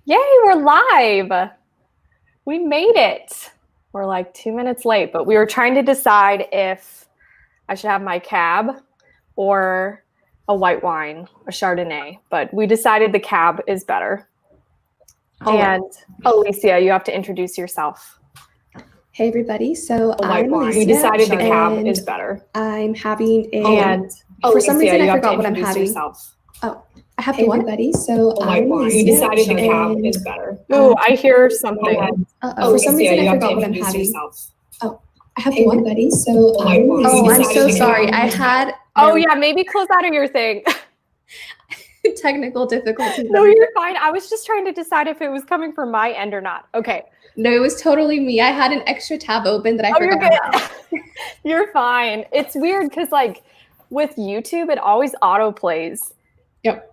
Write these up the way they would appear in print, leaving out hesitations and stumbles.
Yay, we're live. We made it. We're like 2 minutes late, but we were trying to decide if I should have my cab or a white wine, a Chardonnay, but we decided the cab is better. And Alicia, you have to introduce yourself. Hey everybody, so I'm Alicia. We decided the cab is better. I'm having a... And for some reason you I have forgot to what I'm introduce having. yourself. Oh, I have to what? Everybody, so I'm Alicia. We decided the cab is better. Oh, I hear something. For some reason I forgot what I'm having. Oh, I have to what? Everybody, so I'm so sorry. I had... Oh yeah, maybe close out of your thing. Technical difficulties. No, you're fine. I was just trying to decide if it was coming from my end or not. Okay. No, it was totally me. I had an extra tab open that I forgot about. You're fine. It's weird because like with YouTube, it always auto plays. Yep.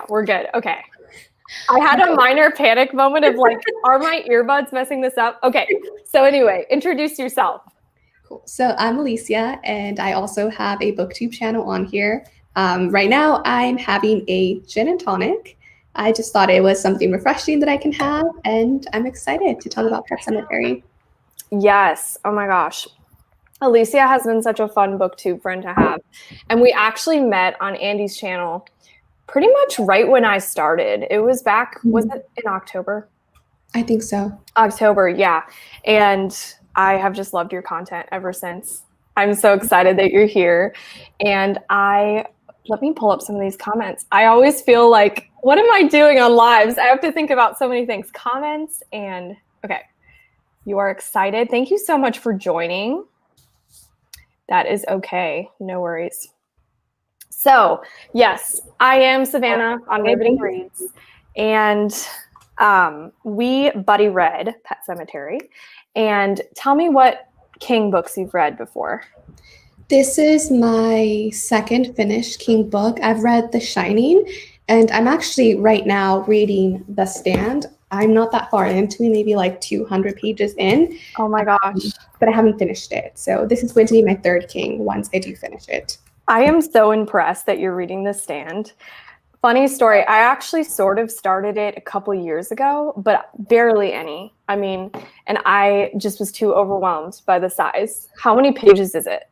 We're good. Okay. I had a minor panic moment of like, are my earbuds messing this up? Okay. So anyway, introduce yourself. Cool. So I'm Alicia, and I also have a booktube channel on here. Right now, I'm having a gin and tonic. I just thought it was something refreshing that I can have, and I'm excited to talk about Pet Sematary. Yes. Oh my gosh. Alicia has been such a fun booktube friend to have. And we actually met on Andy's channel pretty much right when I started. It was back, was it in October? I think so. October, yeah. And I have just loved your content ever since. I'm so excited that you're here. And let me pull up some of these comments. I always feel like, what am I doing on lives? I have to think about so many things. Comments and, okay. You are excited. Thank you so much for joining. That is okay. No worries. So, yes, I am Savannah on Riveting Reads. And we buddy read Pet Sematary. And tell me what King books you've read before. This is my second finished King book. I've read The Shining, and I'm actually right now reading The Stand. I'm not that far into it, maybe like 200 pages in. Oh my gosh. But I haven't finished it. So this is going to be my third King once I do finish it. I am so impressed that you're reading The Stand. Funny story, I actually sort of started it a couple years ago, but barely any. I mean, and I just was too overwhelmed by the size. How many pages is it?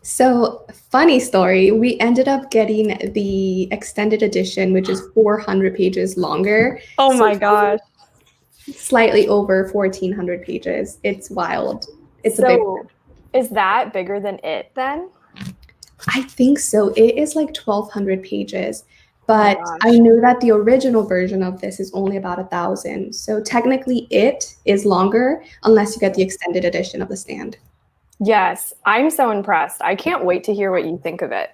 So, funny story, we ended up getting the extended edition, which is 400 pages longer. Oh my gosh. Slightly over 1,400 pages. It's wild. It's so a big one. Is that bigger than it then? I think so. It is like 1,200 pages. But I know that the original version of this is only about 1,000. So technically it is longer unless you get the extended edition of The Stand. Yes, I'm so impressed. I can't wait to hear what you think of it.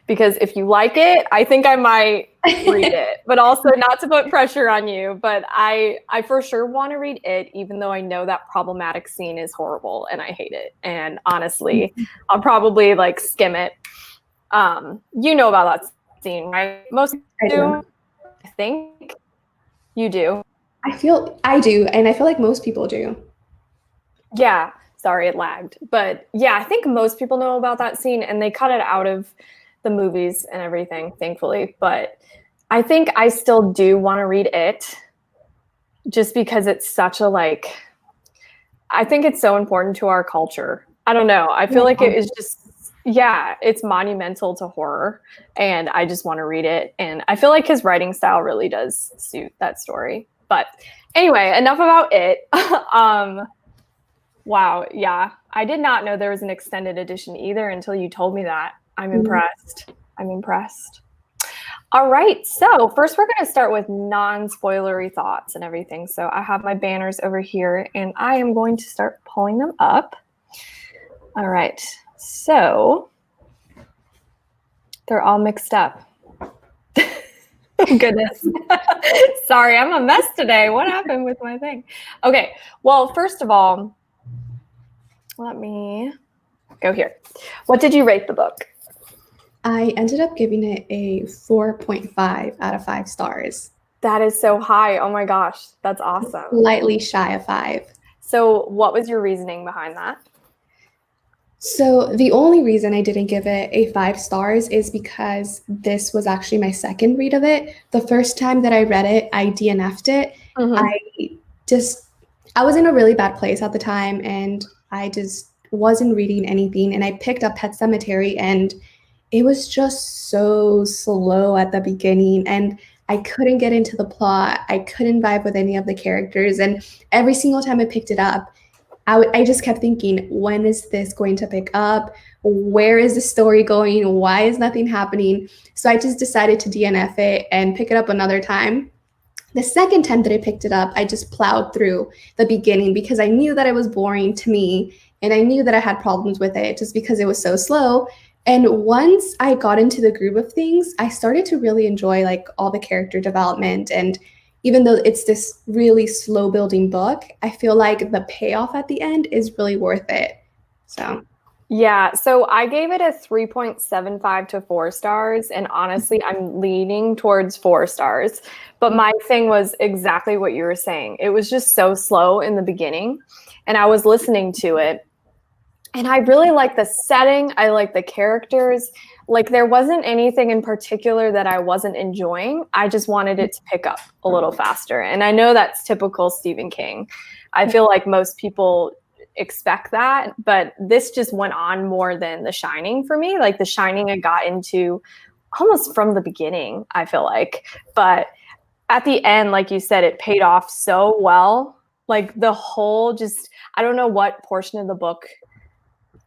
Because if you like it, I think I might read it. But also not to put pressure on you, but I for sure want to read it, even though I know that problematic scene is horrible and I hate it. And honestly, I'll probably like skim it. You know about that scene, right? Most do. I think you do. I do, and I feel like most people do. Yeah. Sorry, it lagged. But yeah, I think most people know about that scene and they cut it out of the movies and everything, thankfully. But I think I still do want to read it just because it's such a I think it's so important to our culture. I don't know. I feel like it is just, it's monumental to horror and I just want to read it. And I feel like his writing style really does suit that story. But anyway, enough about it. Wow. Yeah. I did not know there was an extended edition either until you told me that. I'm impressed. I'm impressed. All right. So first we're going to start with non-spoilery thoughts and everything. So I have my banners over here and I am going to start pulling them up. All right. So they're all mixed up. Goodness. Sorry, I'm a mess today. What happened with my thing? Okay. Well, first of all, let me go here. What did you rate the book? I ended up giving it a 4.5 out of 5 stars. That is so high. Oh my gosh, that's awesome. Slightly shy of 5. So what was your reasoning behind that? So the only reason I didn't give it a 5 stars is because this was actually my second read of it. The first time that I read it, I DNF'd it. Mm-hmm. I just, I was in a really bad place at the time and I just wasn't reading anything. And I picked up Pet Sematary and it was just so slow at the beginning. And I couldn't get into the plot. I couldn't vibe with any of the characters. And every single time I picked it up, I just kept thinking, when is this going to pick up? Where is the story going? Why is nothing happening? So I just decided to DNF it and pick it up another time. The second time that I picked it up, I just plowed through the beginning because I knew that it was boring to me and I knew that I had problems with it just because it was so slow. And once I got into the groove of things, I started to really enjoy like all the character development. And even though it's this really slow building book, I feel like the payoff at the end is really worth it. So Yeah, so I gave it a 3.75 to 4 stars, and honestly, I'm leaning towards 4 stars. But my thing was exactly what you were saying. It was just so slow in the beginning, and I was listening to it, and I really like the setting. I like the characters. Like, there wasn't anything in particular that I wasn't enjoying. I just wanted it to pick up a little faster. And I know that's typical Stephen King. I feel like most people expect that, but this just went on more than The Shining for me. Like, The Shining I got into almost from the beginning, I feel like. But at the end, like you said, it paid off so well. Like, the whole just, I don't know what portion of the book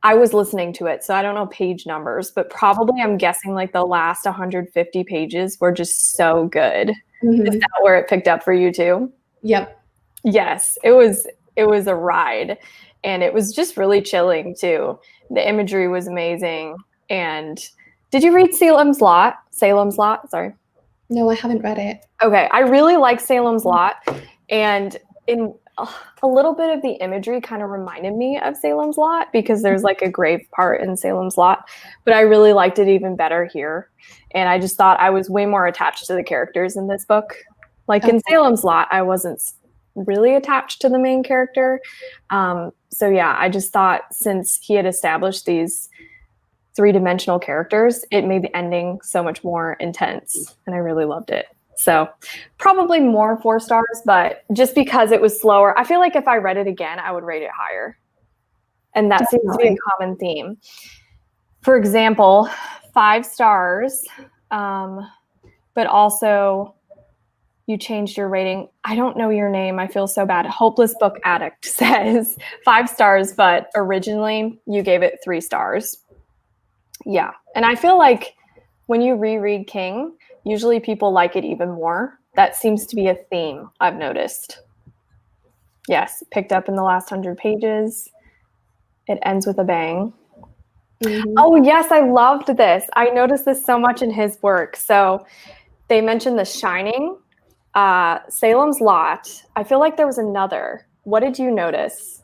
I was listening to it, so I don't know page numbers, but probably I'm guessing like the last 150 pages were just so good. Is that where it picked up for you too? Yep. Yes, it was a ride, and it was just really chilling too. The imagery was amazing. And did you read Salem's Lot? Salem's Lot, sorry. No, I haven't read it. Okay, I really like Salem's Lot, and in a little bit of the imagery kind of reminded me of Salem's Lot because there's like a grave part in Salem's Lot, but I really liked it even better here. And I just thought I was way more attached to the characters in this book. Like in Salem's Lot, I wasn't really attached to the main character. So yeah, I just thought since he had established these three-dimensional characters, it made the ending so much more intense, and I really loved it. So probably more 4 stars, but just because it was slower, I feel like if I read it again, I would rate it higher. And that seems to be a common theme. For example, 5 stars, but also you changed your rating. I don't know your name. I feel so bad. Hopeless Book Addict says 5 stars, but originally you gave it 3 stars. Yeah. And I feel like when you reread King, usually people like it even more. That seems to be a theme I've noticed. Yes, picked up in the last 100 pages. It ends with a bang. Mm-hmm. Oh, yes, I loved this. I noticed this so much in his work. So they mentioned The Shining, Salem's Lot. I feel like there was another. What did you notice?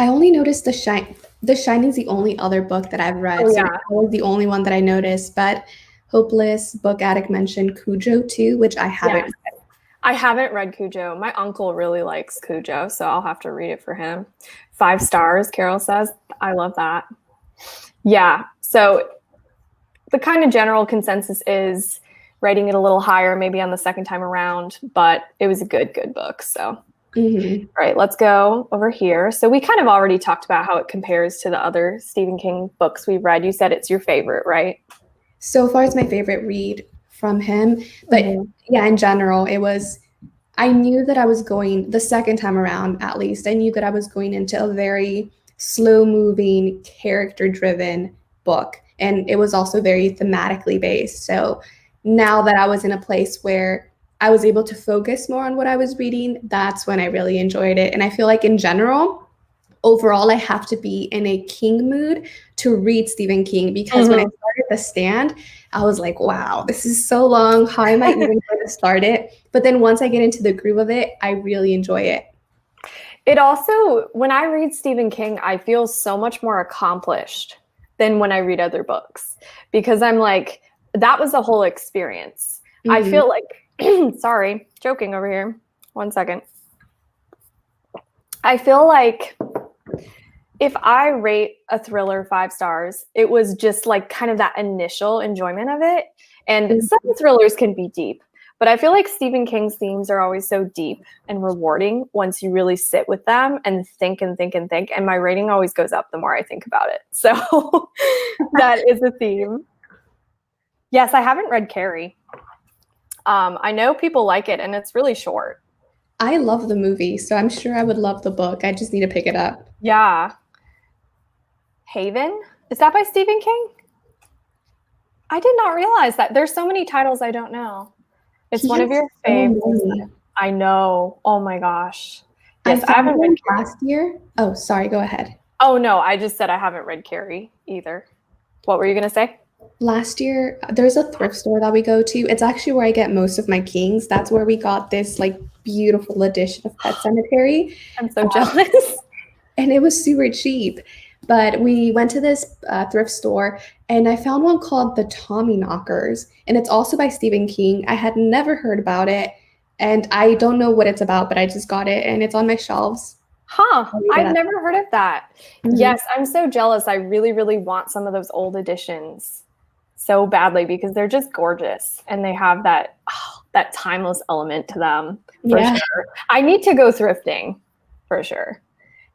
I only noticed The Shining. The Shining is the only other book that I've read. Oh, yeah. So that was the only one that I noticed. But Hopeless Book Addict mentioned Cujo too, which I haven't read. I haven't read Cujo. My uncle really likes Cujo, so I'll have to read it for him. 5 stars, Carol says. I love that. Yeah, so the kind of general consensus is rating it a little higher, maybe on the second time around, but it was a good book. So, All right, let's go over here. So we kind of already talked about how it compares to the other Stephen King books we've read. You said it's your favorite, right? So far, it's my favorite read from him. But yeah, in general, I knew that I was going, the second time around at least, I knew that I was going into a very slow-moving, character-driven book. And it was also very thematically based. So now that I was in a place where I was able to focus more on what I was reading, that's when I really enjoyed it. And I feel like in general, overall, I have to be in a King mood to read Stephen King because when I started The Stand, I was like, wow, this is so long. How am I even going to start it? But then once I get into the groove of it, I really enjoy it. It also, when I read Stephen King, I feel so much more accomplished than when I read other books because I'm like, that was a whole experience. I feel like, sorry, joking over here. 1 second. I feel like if I rate a thriller 5 stars, it was just like kind of that initial enjoyment of it. And some thrillers can be deep, but I feel like Stephen King's themes are always so deep and rewarding once you really sit with them and think and think and think. And my rating always goes up the more I think about it. So that is a theme. Yes, I haven't read Carrie. I know people like it, and it's really short. I love the movie, so I'm sure I would love the book. I just need to pick it up. Yeah. Haven? Is that by Stephen King? I did not realize that. There's so many titles I don't know. It's one of your favorites. I know. Oh my gosh. Yes, I haven't read Carrie last year. Oh, sorry. Go ahead. Oh no, I just said I haven't read Carrie either. What were you gonna say? Last year, there's a thrift store that we go to. It's actually where I get most of my Kings. That's where we got this like beautiful edition of Pet Sematary. I'm so jealous. And it was super cheap. But we went to this thrift store, and I found one called the Tommyknockers, and it's also by Stephen King. I had never heard about it, and I don't know what it's about, but I just got it, and it's on my shelves. Huh, I've never heard of that. Mm-hmm. Yes, I'm so jealous. I really, really want some of those old editions so badly because they're just gorgeous, and they have that timeless element to them for sure. I need to go thrifting for sure.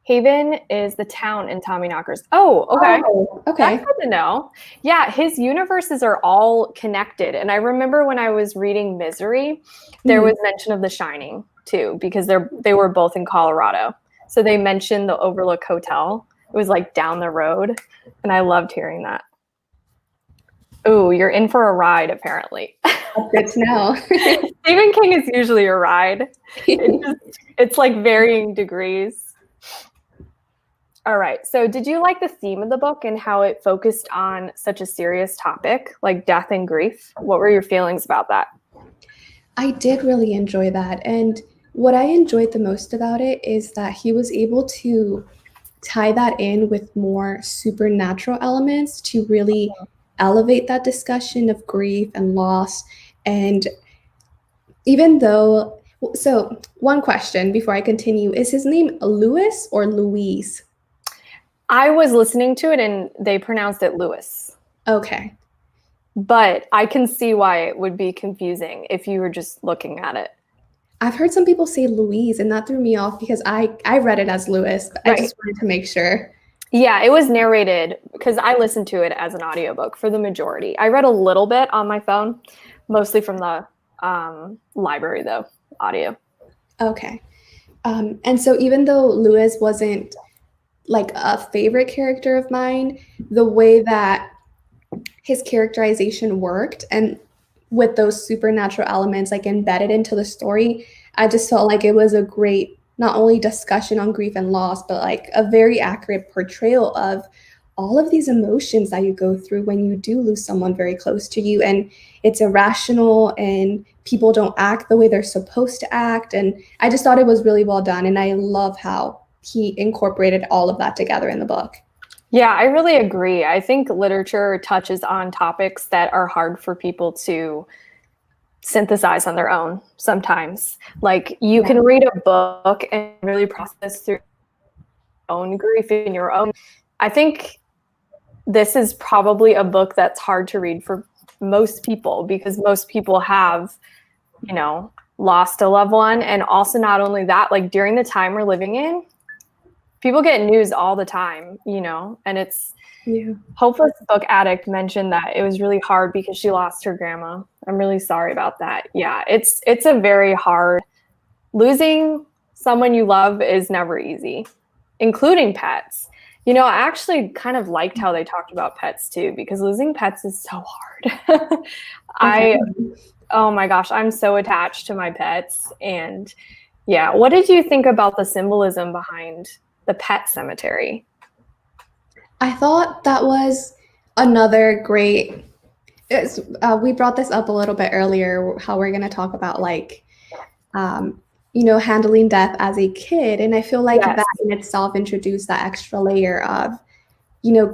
Haven is the town in Tommyknockers. Oh, okay. Oh, okay. That's good to know. Yeah, his universes are all connected. And I remember when I was reading Misery, there was mention of The Shining too, because they were both in Colorado. So they mentioned the Overlook Hotel. It was like down the road. And I loved hearing that. Ooh, you're in for a ride, apparently. Good to know. Stephen King is usually a ride. It's like varying degrees. All right. So did you like the theme of the book and how it focused on such a serious topic like death and grief? What were your feelings about that? I did really enjoy that. And what I enjoyed the most about it is that he was able to tie that in with more supernatural elements to really elevate that discussion of grief and loss. And even though, so one question before I continue, is his name Louis or Louise? I was listening to it and they pronounced it Lewis. Okay. But I can see why it would be confusing if you were just looking at it. I've heard some people say Louise, and that threw me off because I read it as Lewis, but I just wanted to make sure. Yeah, it was narrated because I listened to it as an audiobook for the majority. I read a little bit on my phone, mostly from the library though, audio. Okay. And so even though Lewis wasn't like a favorite character of mine, the way that his characterization worked and with those supernatural elements like embedded into the story, I just felt like it was a great, not only discussion on grief and loss, but like a very accurate portrayal of all of these emotions that you go through when you do lose someone very close to you. And it's irrational and people don't act the way they're supposed to act. And I just thought it was really well done. And I love how he incorporated all of that together in the book. Yeah, I really agree. I think literature touches on topics that are hard for people to synthesize on their own sometimes. Like you can read a book and really process through your own grief in your own. I think this is probably a book that's hard to read for most people because most people have, lost a loved one. And also not only that, like during the time we're living in, people get news all the time, and it's Hopeless Book Addict mentioned that it was really hard because she lost her grandma. I'm really sorry about that. Yeah, it's a very hard, losing someone you love is never easy, including pets. I actually kind of liked how they talked about pets too, because losing pets is so hard. Oh my gosh, I'm so attached to my pets. And yeah, what did you think about the symbolism behind the pet cemetery? I thought that was another great, we brought this up a little bit earlier, how we're going to talk about handling death as a kid. And I feel like that in itself introduced that extra layer of,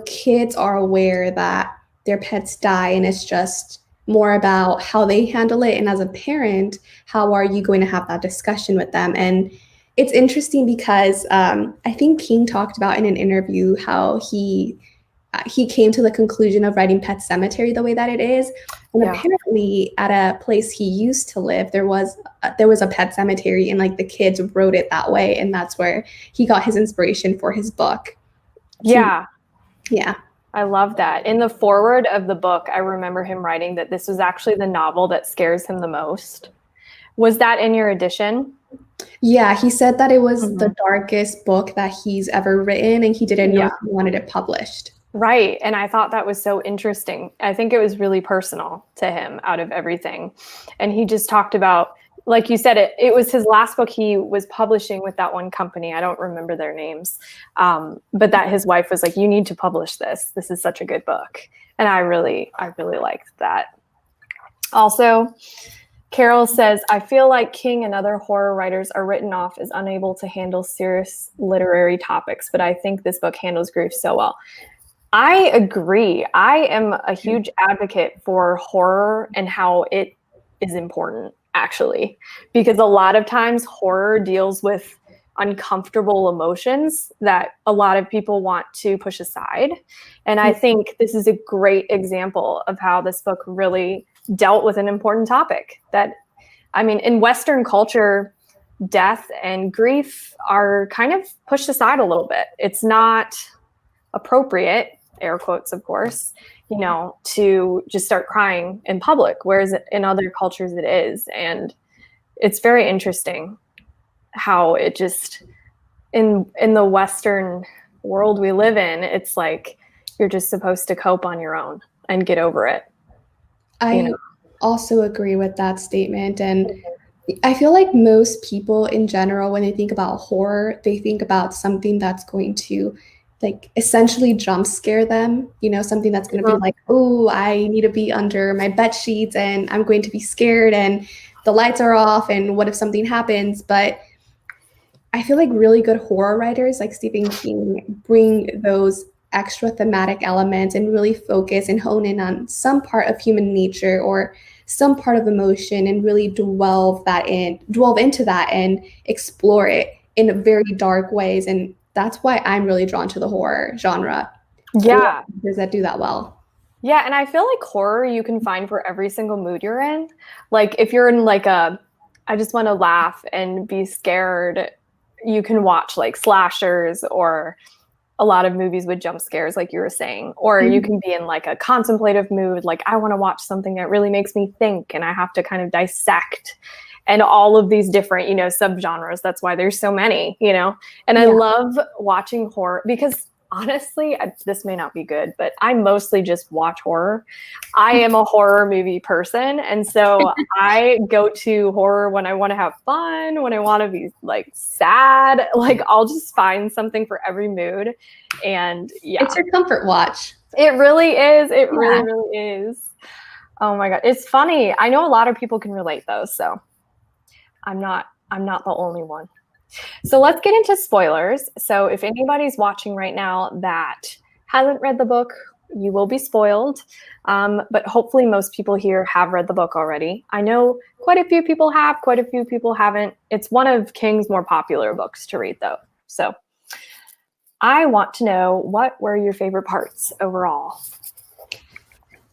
kids are aware that their pets die and it's just more about how they handle it. And as a parent, how are you going to have that discussion with them? And It's interesting because I think King talked about in an interview how he came to the conclusion of writing Pet Sematary the way that it is. And apparently at a place he used to live, there was a pet cemetery, and like the kids wrote it that way. And that's where he got his inspiration for his book. Yeah. Yeah. I love that. In the foreword of the book, I remember him writing that this was actually the novel that scares him the most. Was that in your edition? Yeah, he said that it was the darkest book that he's ever written, and he didn't know if he wanted it published. Right. And I thought that was so interesting. I think it was really personal to him out of everything. And he just talked about, like you said, it was his last book he was publishing with that one company. I don't remember their names. But that his wife was like, you need to publish this. This is such a good book. And I really liked that. Also, Carol says, I feel like King and other horror writers are written off as unable to handle serious literary topics, but I think this book handles grief so well. I agree. I am a huge advocate for horror and how it is important, actually, because a lot of times horror deals with uncomfortable emotions that a lot of people want to push aside. And I think this is a great example of how this book really dealt with an important topic that, I mean, in Western culture, death and grief are kind of pushed aside a little bit. It's not appropriate, air quotes, of course, you know, to just start crying in public, whereas in other cultures it is. And it's very interesting how it just, in the Western world we live in, it's like you're just supposed to cope on your own and get over it. I also agree with that statement. And I feel like most people in general, when they think about horror, they think about something that's going to like essentially jump scare them, you know, something that's going to be like, oh, I need to be under my bed sheets and I'm going to be scared and the lights are off and what if something happens? But I feel like really good horror writers like Stephen King bring those extra thematic elements and really focus and hone in on some part of human nature or some part of emotion and really delve into that and explore it in very dark ways. And that's why I'm really drawn to the horror genre. Yeah. Does that do that well? Yeah. And I feel like horror you can find for every single mood you're in. Like if you're in like I just want to laugh and be scared, you can watch like slashers or a lot of movies with jump scares, like you were saying, or you can be in like a contemplative mood. Like I want to watch something that really makes me think and I have to kind of dissect and all of these different, you know, subgenres. That's why there's so many, you know, and I love watching horror because honestly, this may not be good, but I mostly just watch horror. I am a horror movie person. And so I go to horror when I want to have fun, when I want to be like sad, like I'll just find something for every mood. And yeah, it's your comfort watch. It really is. It really is. Oh my God. It's funny. I know a lot of people can relate though. So I'm not the only one. So let's get into spoilers. So if anybody's watching right now that hasn't read the book, you will be spoiled. But hopefully most people here have read the book already. I know quite a few people have, quite a few people haven't. It's one of King's more popular books to read though. So I want to know, what were your favorite parts overall?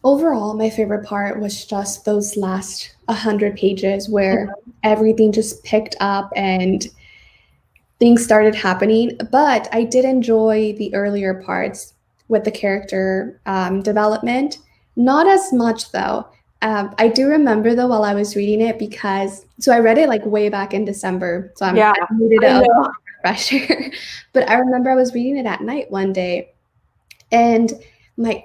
Overall, my favorite part was just those last 100 pages where everything just picked up and things started happening. But I did enjoy the earlier parts with the character development. Not as much though. I do remember though while I was reading it so I read it like way back in December. So I needed a refresher. But I remember I was reading it at night one day and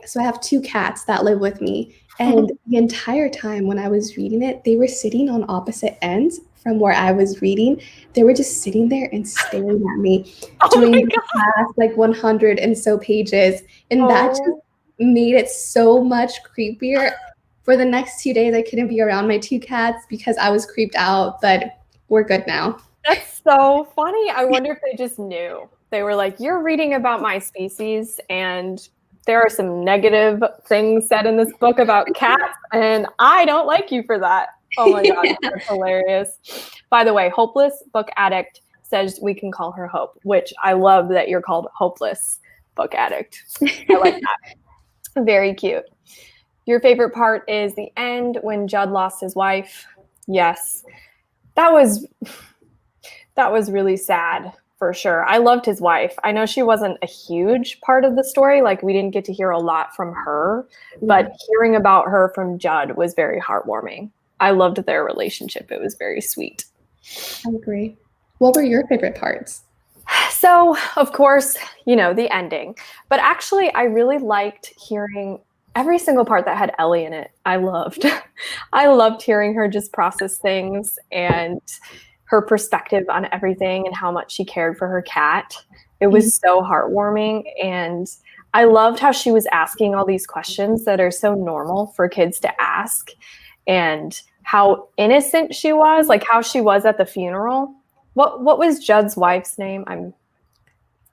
so I have 2 cats that live with me. And the entire time when I was reading it, they were sitting on opposite ends from where I was reading. They were just sitting there and staring at me during the past like 100 and so pages. And that just made it so much creepier. For the next 2 days, I couldn't be around my 2 cats because I was creeped out, but we're good now. That's so funny. I wonder if they just knew. They were like, you're reading about my species and there are some negative things said in this book about cats, and I don't like you for that. Oh my God, that's hilarious. By the way, hopeless book addict says we can call her Hope, which I love that you're called Hopeless Book Addict. I like that. Very cute. Your favorite part is the end when Judd lost his wife. Yes. That was really sad for sure. I loved his wife. I know she wasn't a huge part of the story. Like, we didn't get to hear a lot from her, but hearing about her from Judd was very heartwarming. I loved their relationship. It was very sweet. I agree. What were your favorite parts? So, of course, the ending. But actually, I really liked hearing every single part that had Ellie in it. I loved hearing her just process things and her perspective on everything and how much she cared for her cat. It was so heartwarming. And I loved how she was asking all these questions that are so normal for kids to ask, and how innocent she was, like how she was at the funeral. What was Judd's wife's name? I'm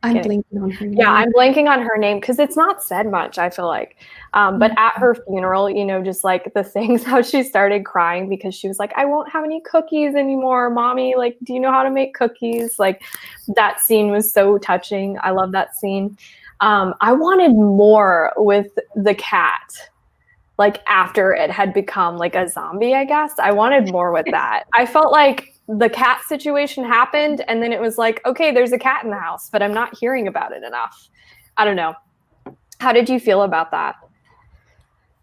blanking on her name. Yeah, I'm blanking on her name because it's not said much, I feel like. But at her funeral, just like the things, how she started crying because she was like, I won't have any cookies anymore, Mommy. Like, do you know how to make cookies? Like, that scene was so touching. I love that scene. I wanted more with the cat, like after it had become like a zombie, I guess. I wanted more with that. I felt like the cat situation happened and then it was like, okay, there's a cat in the house, but I'm not hearing about it enough. I don't know. How did you feel about that?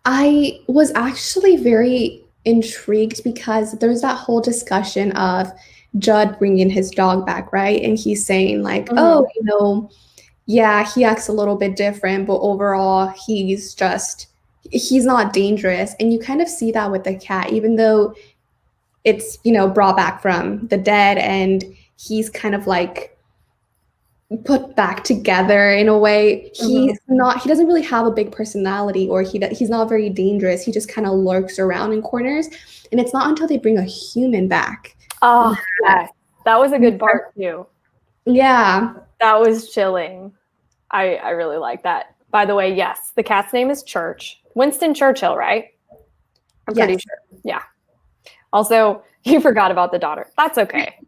I was actually very intrigued because there's that whole discussion of Judd bringing his dog back, right? And he's saying like, yeah, he acts a little bit different, but overall he's not dangerous. And you kind of see that with the cat, even though it's, brought back from the dead and he's kind of like put back together in a way. He doesn't really have a big personality, or he's not very dangerous. He just kind of lurks around in corners. And it's not until they bring a human back. Oh, yes. That was a good part too. Yeah. That was chilling. I really like that. By the way, yes, the cat's name is Church. Winston Churchill, right? I'm pretty sure. Yeah. Also, you forgot about the daughter. That's okay.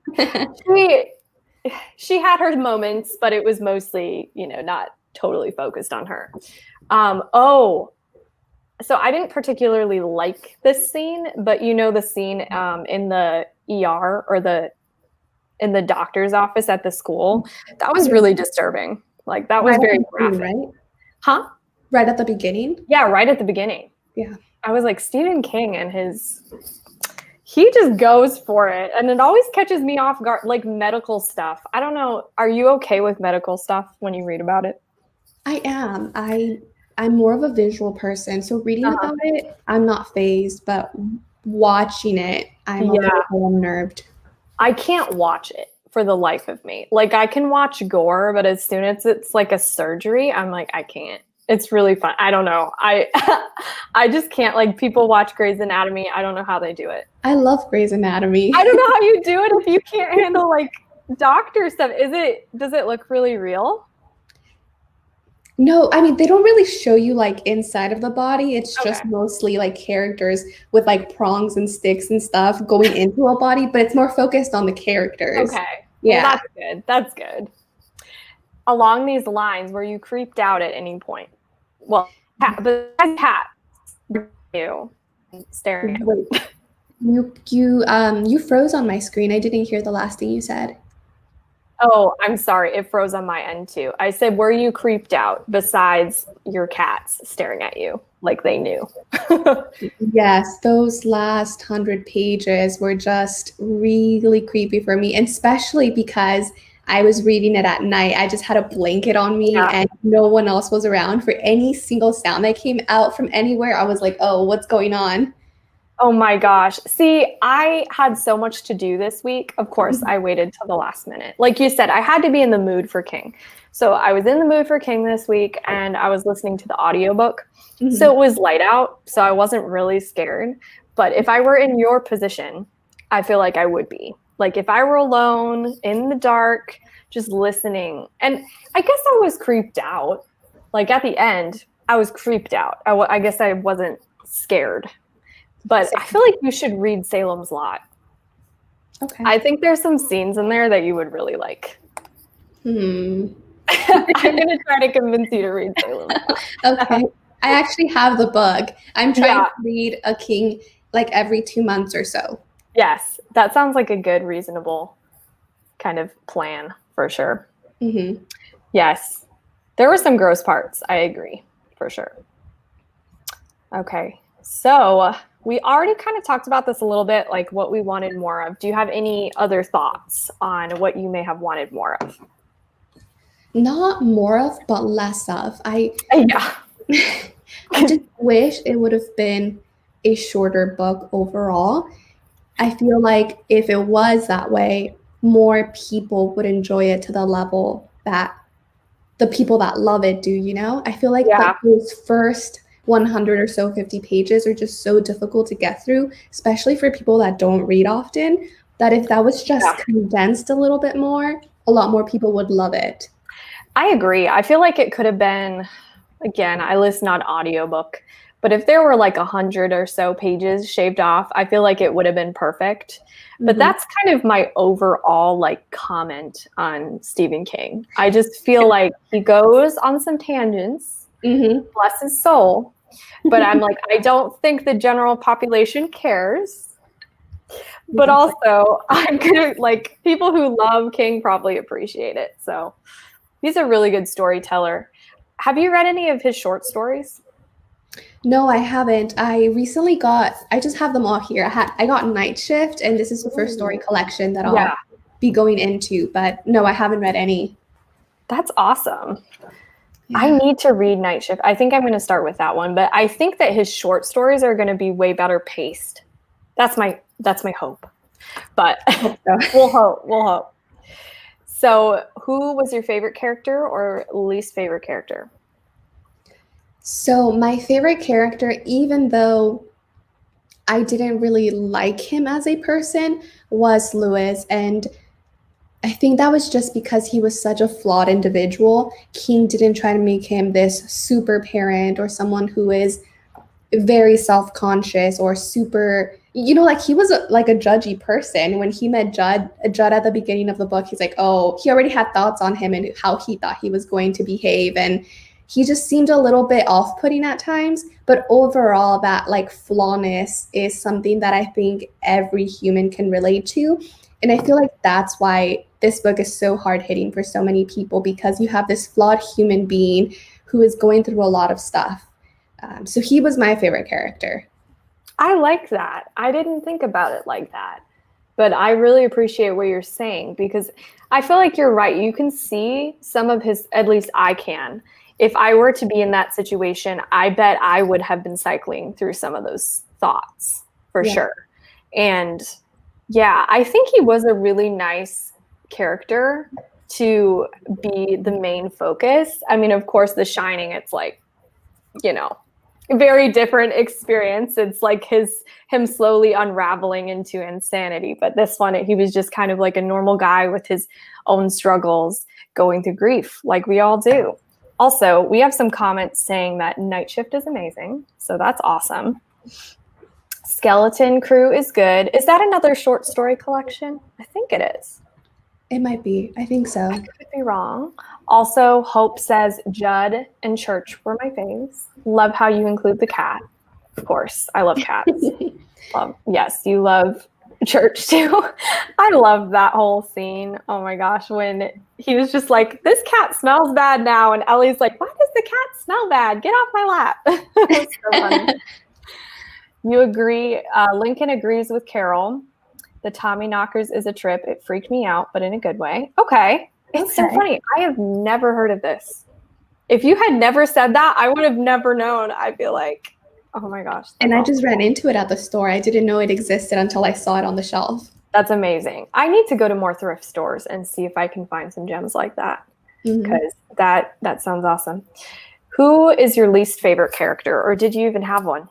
She had her moments, but it was mostly, not totally focused on her. So I didn't particularly like this scene, but the scene in the ER or in the doctor's office at the school, that was really disturbing. Like, that was very graphic. Right? Huh? Right at the beginning? Yeah, right at the beginning. Yeah. I was like, Stephen King and he just goes for it. And it always catches me off guard, like medical stuff. I don't know. Are you okay with medical stuff when you read about it? I am. I'm more of a visual person. So reading about it, I'm not fazed, but watching it, I'm a little unnerved. I can't watch it for the life of me. Like, I can watch gore, but as soon as it's like a surgery, I'm like, I can't. It's really fun. I don't know. I just can't. Like, people watch Grey's Anatomy. I don't know how they do it. I love Grey's Anatomy. I don't know how you do it if you can't handle like doctor stuff. Does it look really real? No, I mean, they don't really show you like inside of the body. It's just mostly like characters with like prongs and sticks and stuff going into a body, but it's more focused on the characters. Okay. Yeah. Well, that's good. That's good. Along these lines, were you creeped out at any point? Well, but cat, you staring at you froze on my screen. I didn't hear the last thing you said. Oh, I'm sorry. It froze on my end too. I said, were you creeped out besides your cats staring at you like they knew? Yes, those last 100 pages were just really creepy for me, and especially because I was reading it at night. I just had a blanket on me and no one else was around. For any single sound that came out from anywhere, I was like, oh, what's going on? Oh my gosh. See, I had so much to do this week. Of course, I waited till the last minute. Like you said, I had to be in the mood for King. So I was in the mood for King this week and I was listening to the audiobook. So it was light out, so I wasn't really scared. But if I were in your position, I feel like I would be. Like, if I were alone in the dark, just listening. And I guess I was creeped out. Like, at the end, I was creeped out. I guess I wasn't scared. But I feel like you should read Salem's Lot. Okay. I think there's some scenes in there that you would really like. Hmm. I'm going to try to convince you to read Salem. Okay. I actually have the book. I'm trying Yeah. to read A King like every 2 months or so. Yes, that sounds like a good, reasonable kind of plan for sure. Mm-hmm. Yes, there were some gross parts. I agree, for sure. Okay, so we already kind of talked about this a little bit, like what we wanted more of. Do you have any other thoughts on what you may have wanted more of? Not more of, but less of. Yeah. I just wish it would have been a shorter book overall. I feel like if it was that way, more people would enjoy it to the level that the people that love it do, you know? I feel like Yeah. those first 100 or so 50 pages are just so difficult to get through, especially for people that don't read often, that if that was just condensed a little bit more, a lot more people would love it. I agree. I feel like it could have been, again, I listen on audiobook, but if there were like 100 or so pages shaved off, I feel like it would have been perfect. But that's kind of my overall like comment on Stephen King. I just feel like he goes on some tangents, bless his soul. But I'm like, I don't think the general population cares. But also, I'm gonna like people who love King probably appreciate it. So he's a really good storyteller. Have you read any of his short stories? No, I haven't. I just have them all here. I got Night Shift, and this is the first story collection that I'll be going into, but no, I haven't read any. That's awesome. Yeah. I need to read Night Shift. I think I'm going to start with that one, but I think that his short stories are going to be way better paced. That's my hope. But we'll hope. So, who was your favorite character or least favorite character? So my favorite character, even though I didn't really like him as a person, was Lewis. And I think that was just because he was such a flawed individual. King didn't try to make him this super parent or someone who is very self-conscious or super, like he was like a judgy person. When he met Judd at the beginning of the book, he's like, oh, he already had thoughts on him and how he thought he was going to behave. And he just seemed a little bit off-putting at times. But overall, that like flawness is something that I think every human can relate to. And I feel like that's why this book is so hard-hitting for so many people, because you have this flawed human being who is going through a lot of stuff. So he was my favorite character. I like that. I didn't think about it like that. But I really appreciate what you're saying, because I feel like you're right. You can see some of his, at least I can. If I were to be in that situation, I bet I would have been cycling through some of those thoughts for sure. And yeah, I think he was a really nice character to be the main focus. I mean, of course, The Shining, it's like, very different experience. It's like him slowly unraveling into insanity. But this one, he was just kind of like a normal guy with his own struggles, going through grief like we all do. Also, we have some comments saying that Night Shift is amazing. So that's awesome. Skeleton Crew is good. Is that another short story collection? I think it is. It might be. I think so. I could be wrong. Also, Hope says Judd and Church were my faves. Love how you include the cat. Of course, I love cats. Yes, you love Church too. I love that whole scene. Oh my gosh, when he was just like, this cat smells bad now. And Ellie's like, why does the cat smell bad? Get off my lap. It was so funny. You agree. Lincoln agrees with Carol. The Tommy Knockers is a trip. It freaked me out, but in a good way. Okay. It's so funny. I have never heard of this. If you had never said that, I would have never known. I feel like, oh my gosh. And I just ran into it at the store. I didn't know it existed until I saw it on the shelf. That's amazing. I need to go to more thrift stores and see if I can find some gems like that, because that sounds awesome. Who is your least favorite character, or did you even have one?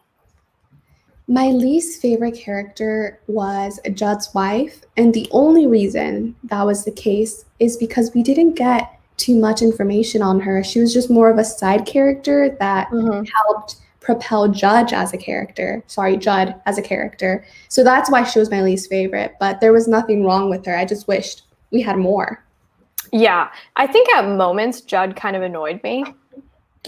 My least favorite character was Judd's wife. And the only reason that was the case is because we didn't get too much information on her. She was just more of a side character that helped propel Judd as a character. So that's why she was my least favorite. But there was nothing wrong with her. I just wished we had more. Yeah, I think at moments Judd kind of annoyed me,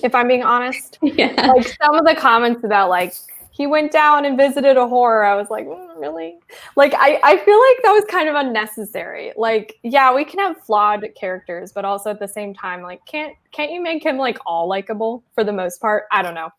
if I'm being honest. Yeah. Like some of the comments about like he went down and visited a whore, I was like, really? Like I feel like that was kind of unnecessary. Like, yeah, we can have flawed characters, but also at the same time, like can't you make him like all likable for the most part? I don't know.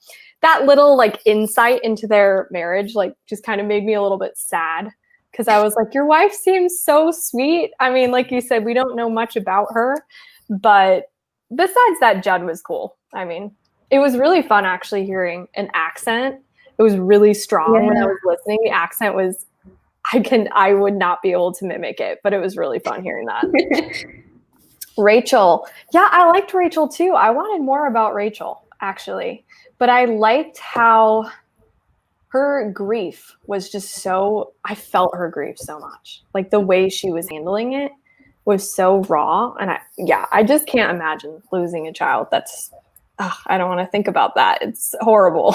That little like insight into their marriage like just kind of made me a little bit sad. Because I was like, your wife seems so sweet. I mean, like you said, we don't know much about her. But besides that, Judd was cool. I mean, it was really fun actually hearing an accent. It was really strong when I was listening. The accent was, I would not be able to mimic it, but it was really fun hearing that. Rachel. Yeah, I liked Rachel too. I wanted more about Rachel, actually. But I liked how her grief was just so, I felt her grief so much. Like the way she was handling it was so raw. And I just can't imagine losing a child. I don't want to think about that. It's horrible.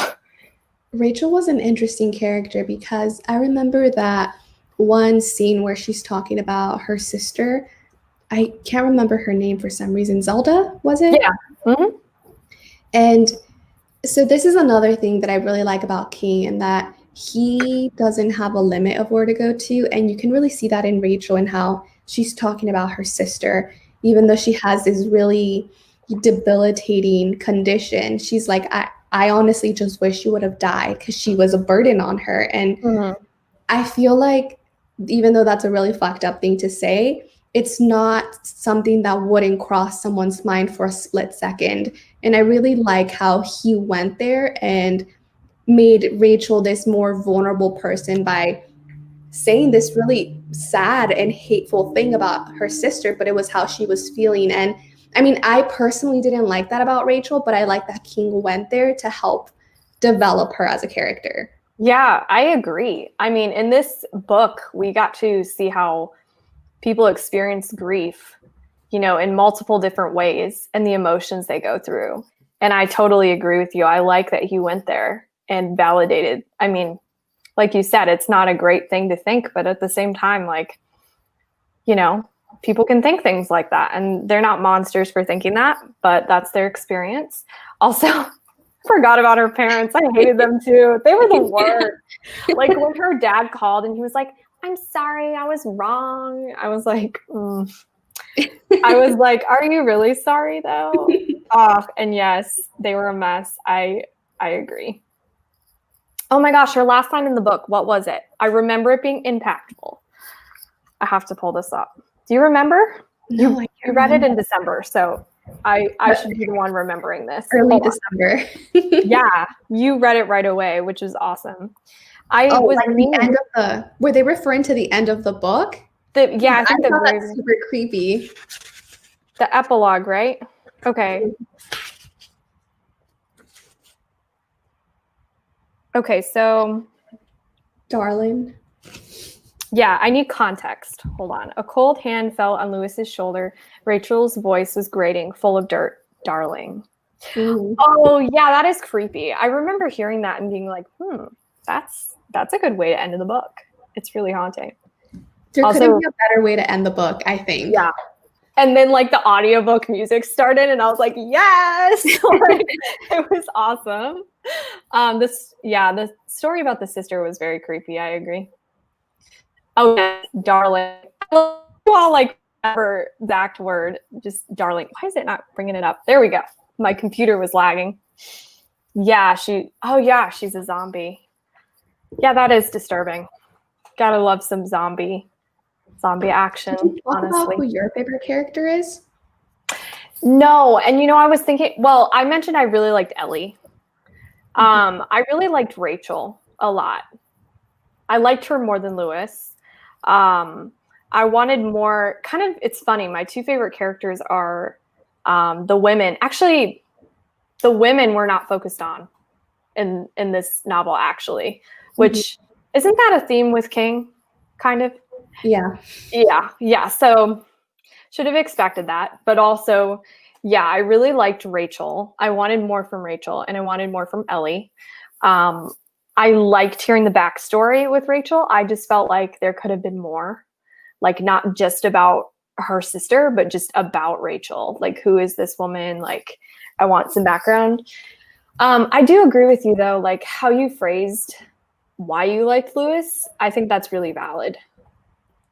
Rachel was an interesting character because I remember that one scene where she's talking about her sister. I can't remember her name for some reason. Zelda, was it? Yeah. Mm-hmm. And so this is another thing that I really like about King, and that he doesn't have a limit of where to go to. And you can really see that in Rachel and how she's talking about her sister, even though she has this really debilitating condition. She's like, I honestly just wish she would have died because she was a burden on her. And I feel like even though that's a really fucked up thing to say, it's not something that wouldn't cross someone's mind for a split second. And I really like how he went there and made Rachel this more vulnerable person by saying this really sad and hateful thing about her sister, but it was how she was feeling. And I mean, I personally didn't like that about Rachel, but I like that King went there to help develop her as a character. Yeah, I agree. I mean, in this book, we got to see how people experience grief, in multiple different ways and the emotions they go through. And I totally agree with you. I like that he went there and validated. I mean, like you said, it's not a great thing to think, but at the same time, like, people can think things like that and they're not monsters for thinking that, but that's their experience. Also, forgot about her parents. I hated them too. They were the worst. Like when her dad called and he was like, I'm sorry, I was wrong. I was like, I was like, are you really sorry though? And yes, they were a mess. I agree. Oh my gosh, her last line in the book, what was it? I remember it being impactful. I have to pull this up. Do you remember? No, you read it in December, so I should be the one remembering this. Early December. Yeah, you read it right away, which is awesome. The end of were they referring to the end of the book? I think that's super creepy. The epilogue, right? Okay. Okay, so darling. Yeah, I need context. Hold on. A cold hand fell on Lewis's shoulder. Rachel's voice was grating, full of dirt. Darling. Ooh. Oh, yeah, that is creepy. I remember hearing that and being like, that's a good way to end the book. It's really haunting. There couldn't be a better way to end the book, I think. Yeah. And then like the audiobook music started and I was like, yes, it was awesome. The story about the sister was very creepy. I agree. Oh, yes, darling. Well, like whatever exact word, just darling. Why is it not bringing it up? There we go. My computer was lagging. Yeah, she's a zombie. Yeah, that is disturbing. Gotta love some zombie action. Did you talk about who your favorite character is? No, and I was thinking. Well, I mentioned I really liked Ellie. I really liked Rachel a lot. I liked her more than Lewis. I wanted more. Kind of, it's funny. My two favorite characters are the women. Actually, the women were not focused on in this novel. Actually, which isn't that a theme with King? Kind of. Yeah. So should have expected that. But also Yeah, I really liked Rachel. I wanted more from Rachel and I wanted more from Ellie. Um, I liked hearing the backstory with Rachel. I just felt like there could have been more, like not just about her sister, but just about Rachel. Like, who is this woman? Like, I want some background. I do agree with you though, like how you phrased why you liked Lewis. I think that's really valid.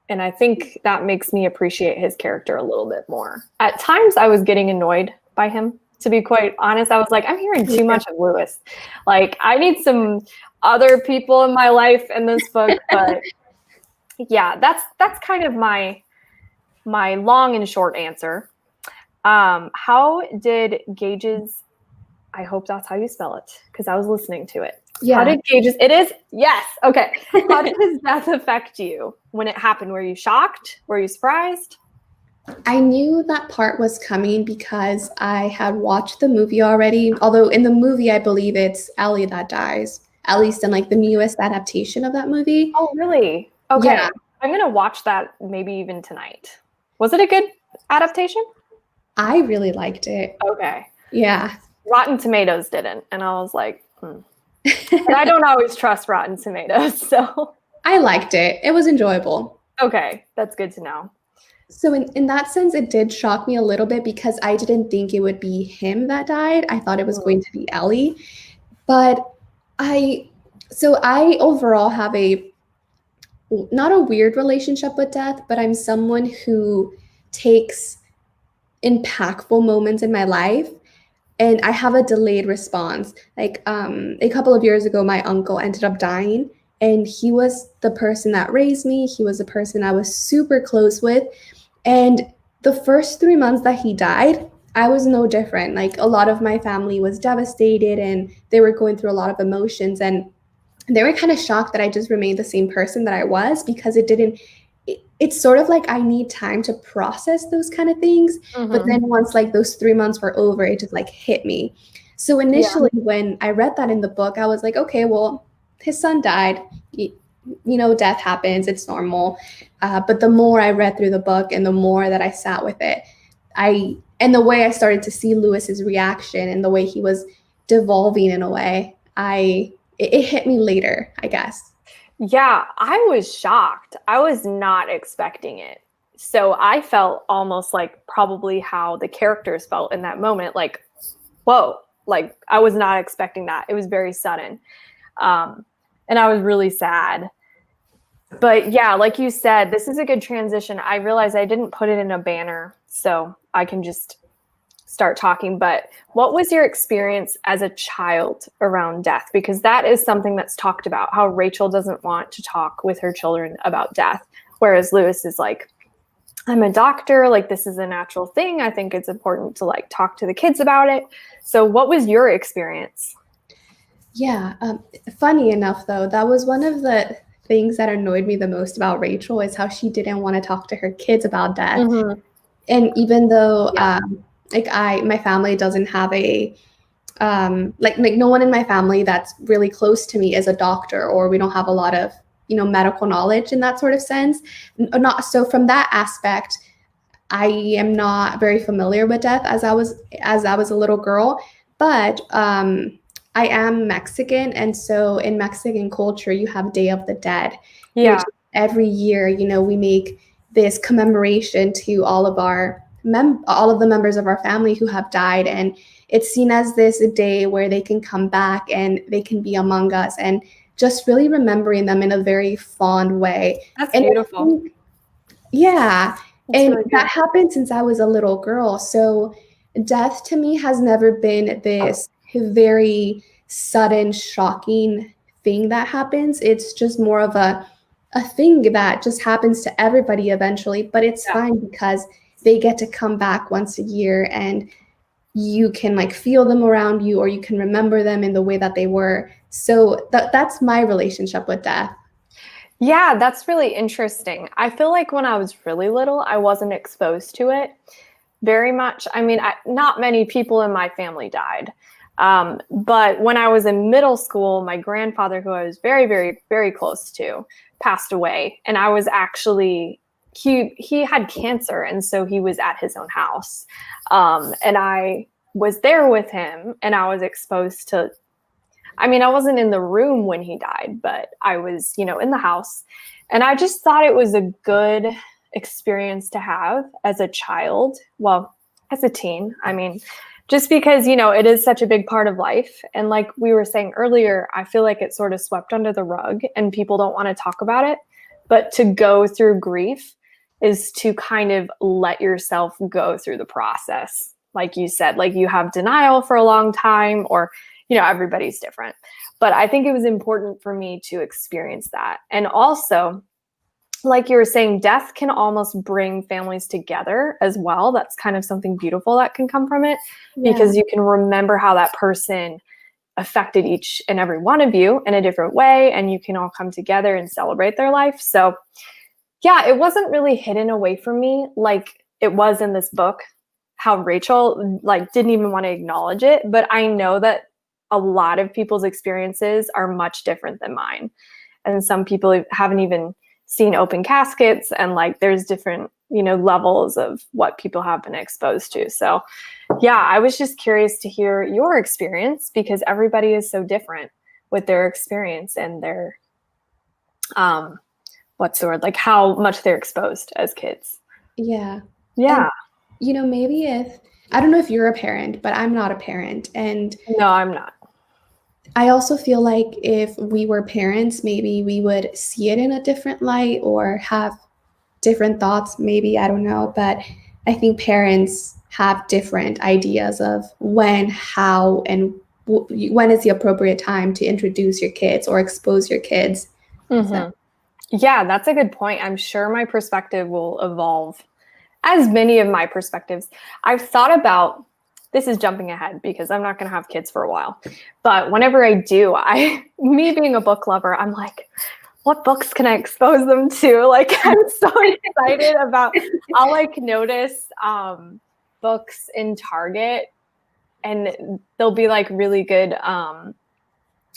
And I think that makes me appreciate his character a little bit more. At times, I was getting annoyed by him. To be quite honest, I was like, I'm hearing too much of Lewis. Like, I need some other people in my life in this book. But yeah, that's kind of my long and short answer. How did Gage's? I hope that's how you spell it because I was listening to it. Yeah. How did Gage's? It is yes. Okay. How did his death affect you when it happened? Were you shocked? Were you surprised? I knew that part was coming because I had watched the movie already. Although in the movie, I believe it's Ellie that dies, at least in like the newest adaptation of that movie. Oh, really? Okay. Yeah. I'm going to watch that maybe even tonight. Was it a good adaptation? I really liked it. Okay. Yeah. Rotten Tomatoes didn't. And I was like, But I don't always trust Rotten Tomatoes. So I liked it. It was enjoyable. okay. That's good to know. So in that sense, it did shock me a little bit because I didn't think it would be him that died. I thought it was going to be Ellie. But I overall have not a weird relationship with death, but I'm someone who takes impactful moments in my life and I have a delayed response. Like a couple of years ago, my uncle ended up dying and he was the person that raised me. He was the person I was super close with. And the first 3 months that he died, I was no different. Like a lot of my family was devastated and they were going through a lot of emotions and they were kind of shocked that I just remained the same person that I was because it's sort of like I need time to process those kind of things. But then once like those 3 months were over, it just like hit me. So initially when I read that in the book, I was like, okay, well, his son died. Death happens. It's normal. But the more I read through the book and the more that I sat with it, and the way I started to see Lewis's reaction and the way he was devolving in a way, it hit me later, I guess. Yeah, I was shocked. I was not expecting it. So I felt almost like probably how the characters felt in that moment, like, whoa, like I was not expecting that. It was very sudden. And I was really sad. But yeah, like you said, this is a good transition. I realized I didn't put it in a banner, so I can just start talking. But what was your experience as a child around death? Because that is something that's talked about, how Rachel doesn't want to talk with her children about death, whereas Lewis is like, I'm a doctor, like this is a natural thing. I think it's important to like talk to the kids about it. So what was your experience? Yeah, funny enough though, that was one of the things that annoyed me the most about Rachel is how she didn't want to talk to her kids about death. And even though my family doesn't have a like no one in my family that's really close to me is a doctor, or we don't have a lot of medical knowledge in that sort of sense. Not so from that aspect, I am not very familiar with death as I was a little girl, but I am Mexican, and so in Mexican culture, you have Day of the Dead, which every year, we make this commemoration to all of the members of our family who have died, and it's seen as this day where they can come back and they can be among us, and just really remembering them in a very fond way. That's beautiful. That's really that happened since I was a little girl. So death to me has never been this very sudden, shocking thing that happens. It's just more of a thing that just happens to everybody eventually, but it's fine because they get to come back once a year and you can like feel them around you, or you can remember them in the way that they were. So that's my relationship with death. Yeah, that's really interesting. I feel like when I was really little, I wasn't exposed to it very much. I mean, not many people in my family died. But when I was in middle school, my grandfather, who I was very, very, very close to, passed away. And I was actually he had cancer, and so he was at his own house. And I was there with him, and I was exposed to, I mean, I wasn't in the room when he died, but I was, you know, in the house. And I just thought it was a good experience to have as a child. Well, as a teen, I mean, just because, you know, it is such a big part of life. And like we were saying earlier, I feel like it's sort of swept under the rug and people don't want to talk about it. But to go through grief is to kind of let yourself go through the process. Like you said, like you have denial for a long time, or, you know, everybody's different. But I think it was important for me to experience that. And also, like you were saying, death can almost bring families together as well. That's kind of something beautiful that can come from it, because you can remember how that person affected each and every one of you in a different way, and you can all come together and celebrate their life. So yeah, it wasn't really hidden away from me like it was in this book, how Rachel like didn't even want to acknowledge it. But I know that a lot of people's experiences are much different than mine. And some people haven't even seen open caskets, and like there's different, you know, levels of what people have been exposed to. So yeah, I was just curious to hear your experience, because everybody is so different with their experience and their what's the word, like how much they're exposed as kids. Yeah. And, you know, maybe if, I don't know if you're a parent, but I'm not a parent. And no, I'm not. I also feel like if we were parents, maybe we would see it in a different light or have different thoughts, maybe, I don't know. But I think parents have different ideas of when, how, and when is the appropriate time to introduce your kids or expose your kids. Mm-hmm. So. Yeah, that's a good point. I'm sure my perspective will evolve, as many of my perspectives. I've thought about, this is jumping ahead because I'm not going to have kids for a while. But whenever I do, me being a book lover, I'm like, what books can I expose them to? Like, I'm so excited about, I'll like notice books in Target, and they'll be like really good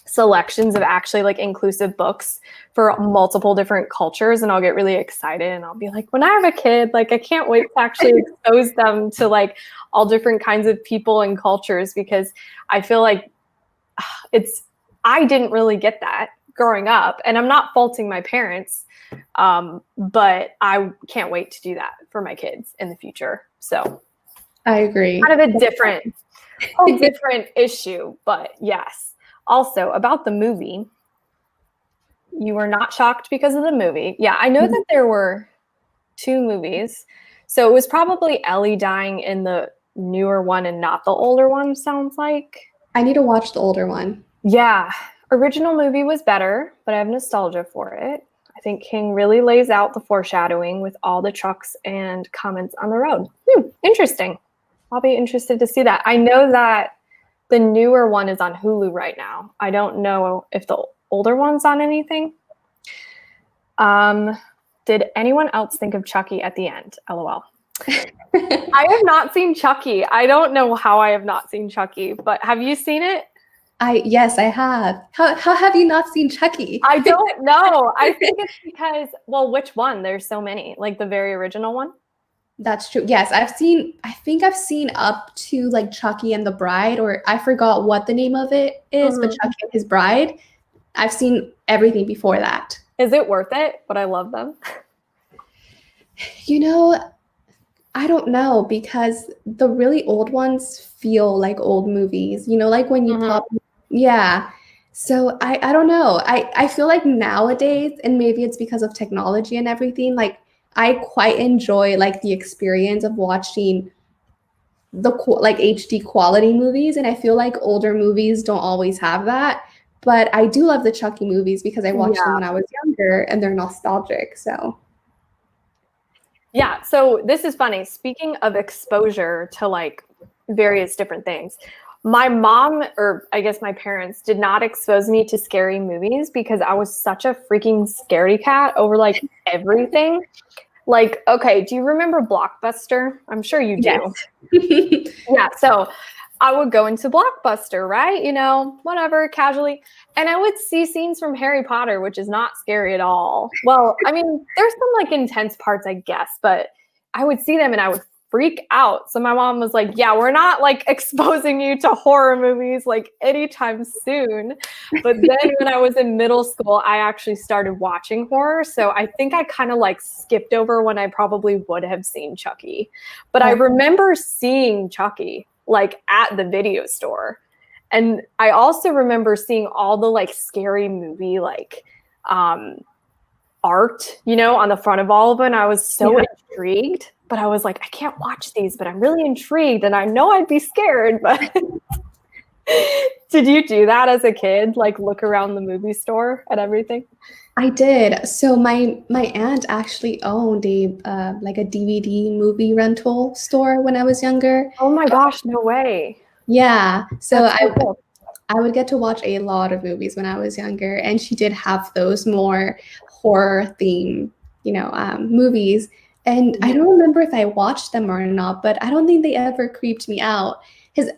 selections of actually like inclusive books for multiple different cultures, and I'll get really excited and I'll be like, when I have a kid, like I can't wait to actually expose them to like all different kinds of people and cultures, because I feel like I didn't really get that growing up, and I'm not faulting my parents, but I can't wait to do that for my kids in the future. So I agree. Kind of a different issue, but yes. Also, about the movie, you were not shocked because of the movie. Yeah, I know that there were 2 movies. So it was probably Ellie dying in the newer one and not the older one, sounds like. I need to watch the older one. Yeah, original movie was better, but I have nostalgia for it. I think King really lays out the foreshadowing with all the trucks and comments on the road. Interesting. I'll be interested to see that. I know that the newer one is on Hulu right now. I don't know if the older one's on anything. Did anyone else think of Chucky at the end? LOL. I have not seen Chucky. I don't know how I have not seen Chucky, but have you seen it? Yes, I have. How have you not seen Chucky? I don't know. I think it's because, well, which one? There's so many. Like the very original one? That's true. Yes, I think I've seen up to like Chucky and the Bride, or I forgot what the name of it is, but Chucky and his Bride. I've seen everything before that. Is it worth it? But I love them. You know, I don't know, because the really old ones feel like old movies, you know, like when you pop. Yeah. So I don't know. I feel like nowadays, and maybe it's because of technology and everything, like I quite enjoy like the experience of watching the like HD quality movies, and I feel like older movies don't always have that. But I do love the Chucky movies because I watched them when I was younger, and they're nostalgic. So yeah, so this is funny. Speaking of exposure to like various different things, my mom, or I guess my parents, did not expose me to scary movies because I was such a freaking scaredy cat over like everything. Like, okay, do you remember Blockbuster? I'm sure you do. Yes. Yeah, so I would go into Blockbuster, right? You know, whatever, casually. And I would see scenes from Harry Potter, which is not scary at all. Well, I mean, there's some like intense parts, I guess, but I would see them and I would freak out. So my mom was like, yeah, we're not like exposing you to horror movies like anytime soon. But then when I was in middle school, I actually started watching horror. So I think I kind of like skipped over when I probably would have seen Chucky. But I remember seeing Chucky like at the video store. And I also remember seeing all the like scary movie like art, you know, on the front of all of them. I was so intrigued, but I was like, I can't watch these, but I'm really intrigued and I know I'd be scared. But did you do that as a kid? Like look around the movie store and everything? I did. So my aunt actually owned a like a DVD movie rental store when I was younger. Oh my gosh, no way. Yeah. So That's so cool. I would get to watch a lot of movies when I was younger, and she did have those more horror theme, movies. And I don't remember if I watched them or not, but I don't think they ever creeped me out. Because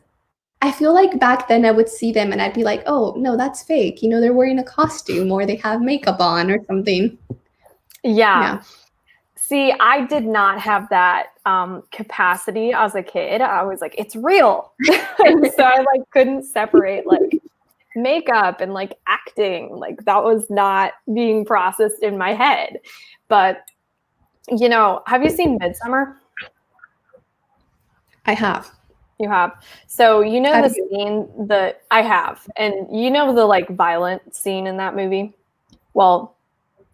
I feel like back then I would see them and I'd be like, oh, no, that's fake. You know, they're wearing a costume or they have makeup on or something. Yeah. See, I did not have that capacity as a kid. I was like, it's real. And so I like couldn't separate like makeup and like acting. Like that was not being processed in my head. But, you know, have you seen Midsummer? I have. You have. So you know the scene that I have, and you know the like violent scene in that movie? Well,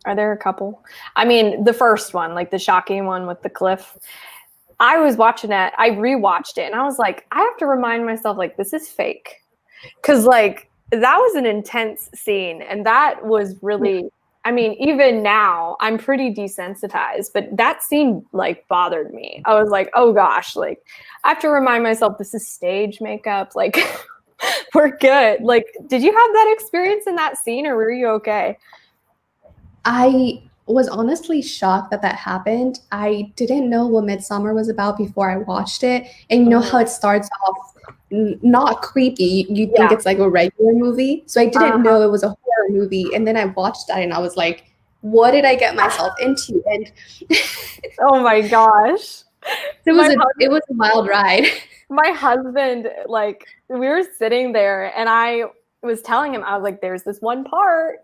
are there a couple? I mean, the first one, like the shocking one with the cliff. I was watching that. I rewatched it and I was like, I have to remind myself like this is fake. Cause like that was an intense scene. And that was really, I mean, even now I'm pretty desensitized, but that scene like bothered me. I was like, oh gosh, like I have to remind myself this is stage makeup. Like we're good. Like, did you have that experience in that scene or were you okay? I was honestly shocked that happened. I didn't know what Midsummer was about before I watched it. And you know how it starts off not creepy. You think it's like a regular movie. So I didn't know it was a horror movie. And then I watched that and I was like, what did I get myself into? And oh my gosh. It was a wild ride. My husband, like, we were sitting there and I was telling him, I was like, there's this one part.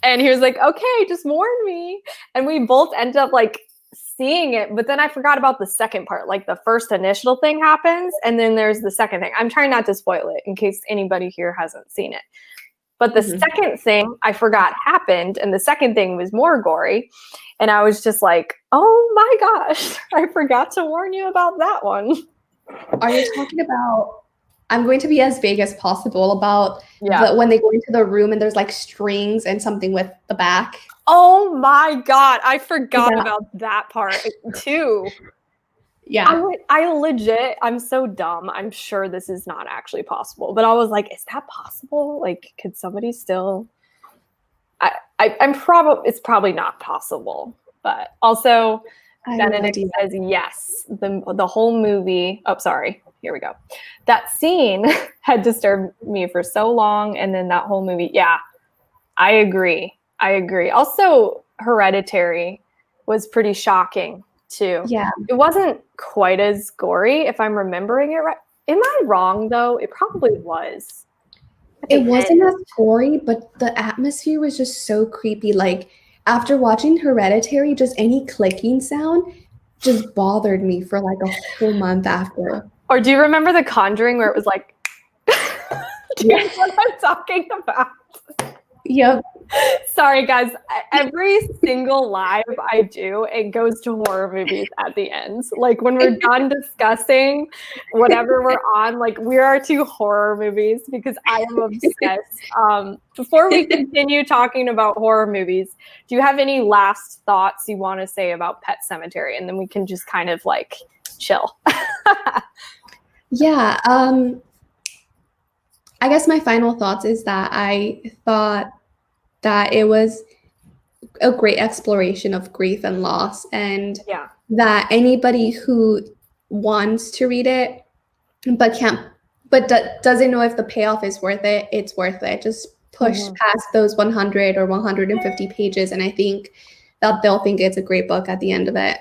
And he was like, okay, just warn me. And we both ended up like seeing it. But then I forgot about the second part. Like the first initial thing happens. And then there's the second thing. I'm trying not to spoil it in case anybody here hasn't seen it. But the second thing I forgot happened. And the second thing was more gory. And I was just like, oh my gosh, I forgot to warn you about that one. Are you talking about, I'm going to be as vague as possible about when they go into the room and there's like strings and something with the back? Oh my God, I forgot about that part too. Yeah. I'm so dumb. I'm sure this is not actually possible. But I was like, is that possible? Like, could somebody still... it's probably not possible. But also, Benedict says yes. The whole movie... Oh, sorry. Here we go. That scene had disturbed me for so long. And then that whole movie... Yeah, I agree. Also, Hereditary was pretty shocking, too. Yeah. It wasn't quite as gory, if I'm remembering it right. Am I wrong, though? It probably was. It wasn't as gory, but the atmosphere was just so creepy. Like, after watching Hereditary, just any clicking sound just bothered me for like a whole month after. Or do you remember The Conjuring where it was like... Do you know what I'm talking about? Yep. Sorry, guys. Every single live I do, it goes to horror movies at the end. Like when we're done discussing whatever we're on, like we are to horror movies because I am obsessed. Before we continue talking about horror movies, do you have any last thoughts you want to say about Pet Sematary? And then we can just kind of like chill. Yeah. I guess my final thoughts is that I thought that it was a great exploration of grief and loss, and that anybody who wants to read it but But doesn't know if the payoff is worth it. It's worth it. Just push past those 100 or 150 pages, and I think that they'll think it's a great book at the end of it.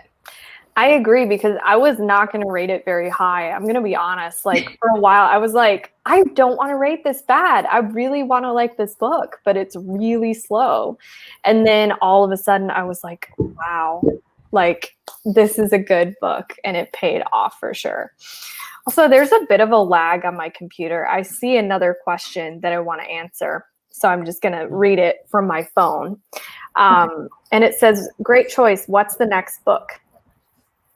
I agree, because I was not going to rate it very high. I'm going to be honest. Like, for a while, I was like, I don't want to rate this bad. I really want to like this book, but it's really slow. And then all of a sudden I was like, wow, like this is a good book, and it paid off for sure. Also, there's a bit of a lag on my computer. I see another question that I want to answer, so I'm just going to read it from my phone. And it says, great choice. What's the next book?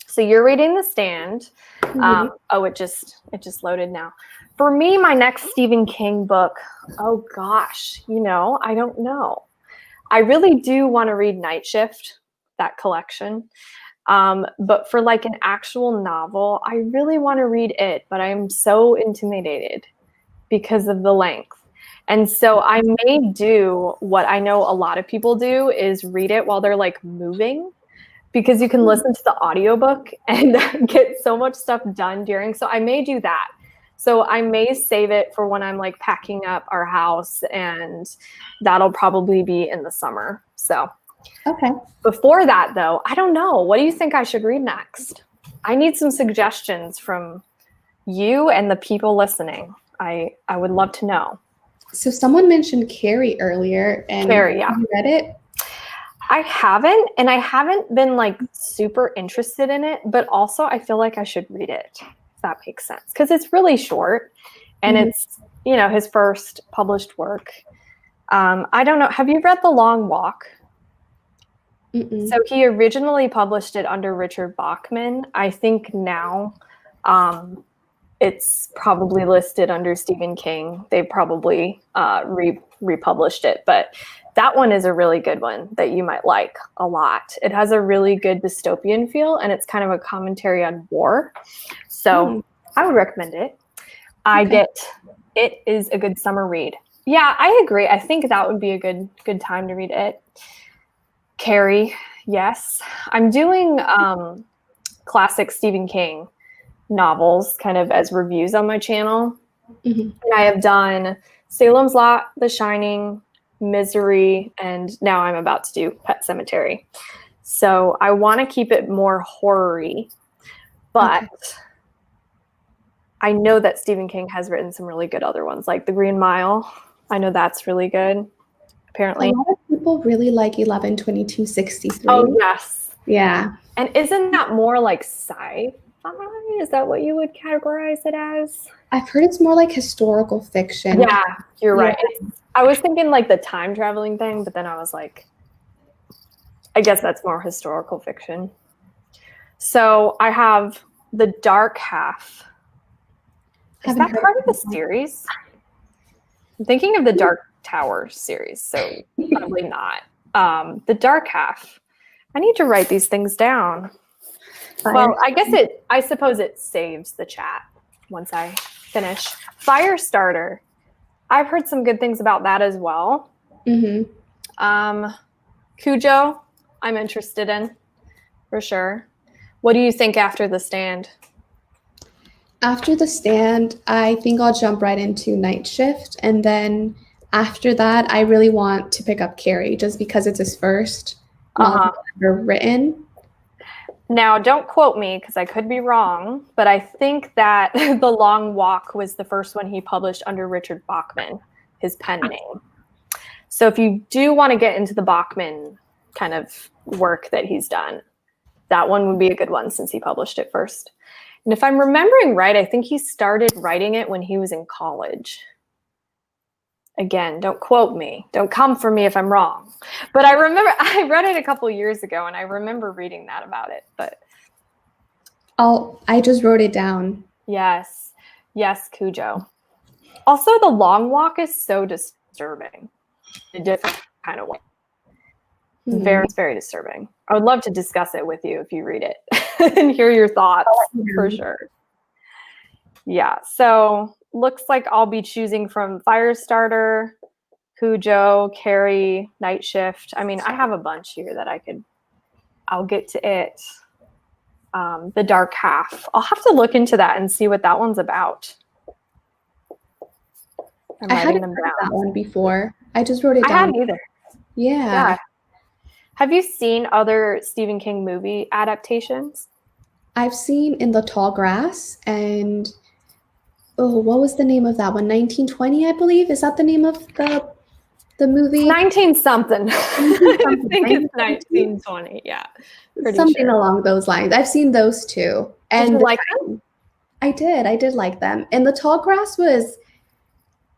So you're reading The Stand. Oh, it just loaded now. For me, my next Stephen King book, oh gosh, I don't know. I really do want to read Night Shift, that collection. But for like an actual novel, I really want to read it, but I'm so intimidated because of the length. And so I may do what I know a lot of people do, is read it while they're like moving, because you can listen to the audiobook and get so much stuff done during. So I may do that. So I may save it for when I'm like packing up our house, and that'll probably be in the summer. So okay. Before that though, I don't know. What do you think I should read next? I need some suggestions from you and the people listening. I would love to know. So someone mentioned Carrie earlier, and Carrie, yeah. Have you read it? I haven't, and I haven't been like super interested in it, but also I feel like I should read it, if that makes sense, because it's really short, and it's, his first published work. I don't know. Have you read The Long Walk? So he originally published it under Richard Bachman. I think now it's probably listed under Stephen King. They probably republished it, but that one is a really good one that you might like a lot. It has a really good dystopian feel, and it's kind of a commentary on war. So I would recommend it. It is a good summer read. Yeah, I agree. I think that would be a good time to read it. Carrie, yes. I'm doing classic Stephen King novels kind of as reviews on my channel. And I have done Salem's Lot, The Shining, Misery, and now I'm about to do Pet Sematary. So I want to keep it more horror-y, but I know that Stephen King has written some really good other ones, like The Green Mile. I know that's really good, apparently. A lot of people really like 11/22/63. Oh, yes. Yeah. And isn't that more like sci-fi? Is that what you would categorize it as? I've heard it's more like historical fiction. Yeah, you're right. I was thinking like the time traveling thing, but then I was like, I guess that's more historical fiction. So I have The Dark Half. Is that part of the series? I'm thinking of the Dark Tower series, so probably not. The Dark Half. I need to write these things down. Well, I suppose it saves the chat once I finish. Firestarter. I've heard some good things about that as well. Cujo, I'm interested in, for sure. What do you think after The Stand? After The Stand, I think I'll jump right into Night Shift. And then after that, I really want to pick up Carrie, just because it's his first novel ever written. Now, don't quote me because I could be wrong, but I think that The Long Walk was the first one he published under Richard Bachman, his pen name. So if you do want to get into the Bachman kind of work that he's done, that one would be a good one since he published it first. And if I'm remembering right, I think he started writing it when he was in college. Again, don't quote me. Don't come for me if I'm wrong. But I remember I read it a couple years ago, and I remember reading that about it. But I just wrote it down. Yes, Cujo. Also, The Long Walk is so disturbing, in a different kind of way. Very, very disturbing. I would love to discuss it with you if you read it and hear your thoughts for sure. Yeah, so looks like I'll be choosing from Firestarter, Cujo, Carrie, Night Shift. I mean, I have a bunch here that I'll get to it. The Dark Half. I'll have to look into that and see what that one's about. I'm I writing hadn't them heard down. of that one before. I just wrote it I down. hadn't either. Yeah. Yeah. Have you seen other Stephen King movie adaptations? I've seen In the Tall Grass and what was the name of that one? 1920, I believe. Is that the name of the movie? 19 something. I think it's 1920. Yeah. Pretty Something sure. along those lines. I've seen those two. Did And you like them? I did like them. And The Tall Grass was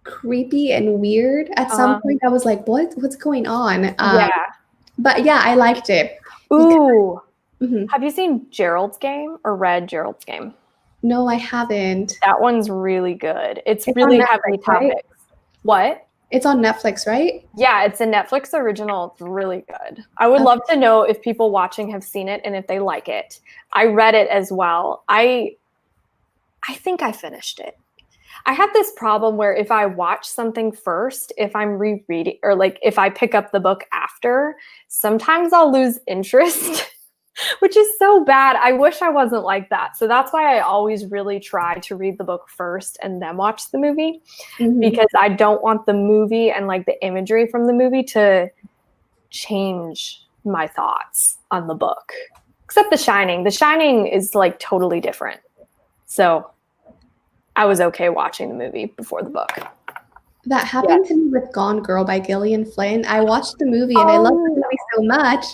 creepy and weird. At some point I was like, what's going on? Yeah. But yeah, I liked it. Ooh. Mhm. Have you seen Gerald's Game or read Gerald's Game? No, I haven't. That one's really good. It's It's really on heavy Netflix, right? topics. What? It's on Netflix, right? Yeah, it's a Netflix original. It's really good. I would love to know if people watching have seen it and if they like it. I read it as well. I think I finished it. I have this problem where if I watch something first, if I'm rereading or like if I pick up the book after, sometimes I'll lose interest, which is so bad. I wish I wasn't like that. So that's why I always really try to read the book first and then watch the movie, because I don't want the movie and like the imagery from the movie to change my thoughts on the book. Except The Shining. The Shining is like totally different. So I was okay watching the movie before the book. That happened to me with Gone Girl by Gillian Flynn. I watched the movie and I loved the movie so much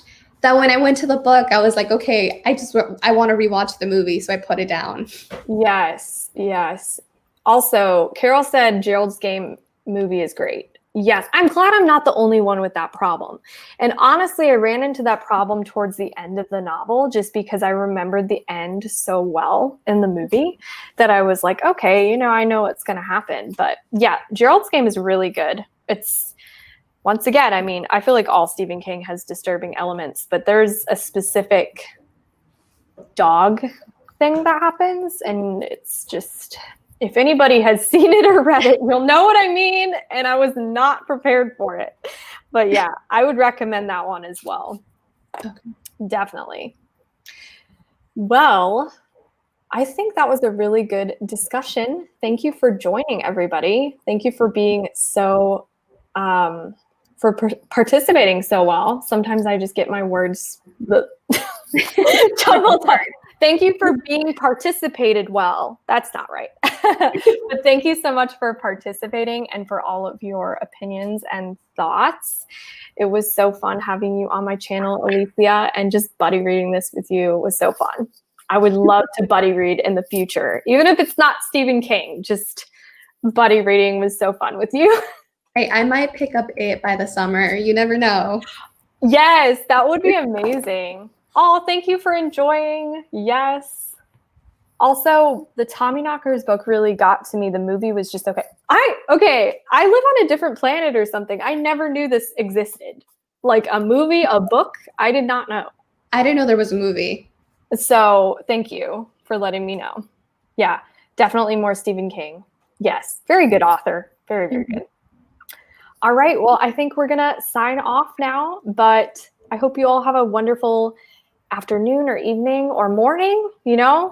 that when I went to the book, I was like, okay, I want to rewatch the movie, so I put it down. Yes, yes. Also, Carol said Gerald's Game movie is great. Yes, I'm glad I'm not the only one with that problem. And honestly, I ran into that problem towards the end of the novel just because I remembered the end so well in the movie that I was like, okay, you know, I know what's going to happen. But yeah, Gerald's Game is really good. It's, once again, I mean, I feel like all Stephen King has disturbing elements, but there's a specific dog thing that happens, and it's just, if anybody has seen it or read it, you'll know what I mean, and I was not prepared for it. But yeah, I would recommend that one as well. Okay. Definitely. Well, I think that was a really good discussion. Thank you for joining, everybody. Thank you for being so participating so well. Sometimes I just get my words jumbled up. Thank you for being participated well. That's not right. But thank you so much for participating and for all of your opinions and thoughts. It was so fun having you on my channel, Alicia, and just buddy reading this with you was so fun. I would love to buddy read in the future, even if it's not Stephen King. Just buddy reading was so fun with you. I might pick up it by the summer. You never know. Yes, that would be amazing. Oh, thank you for enjoying. Yes. Also, the Tommyknockers book really got to me. The movie was just okay. I live on a different planet or something. I never knew this existed. Like a movie, a book, I did not know. I didn't know there was a movie. So thank you for letting me know. Yeah, definitely more Stephen King. Yes, very good author. Very, very good. All right, well, I think we're going to sign off now, but I hope you all have a wonderful afternoon or evening or morning, you know?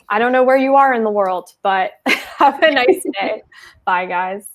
I don't know where you are in the world, but have a nice day. Bye, guys.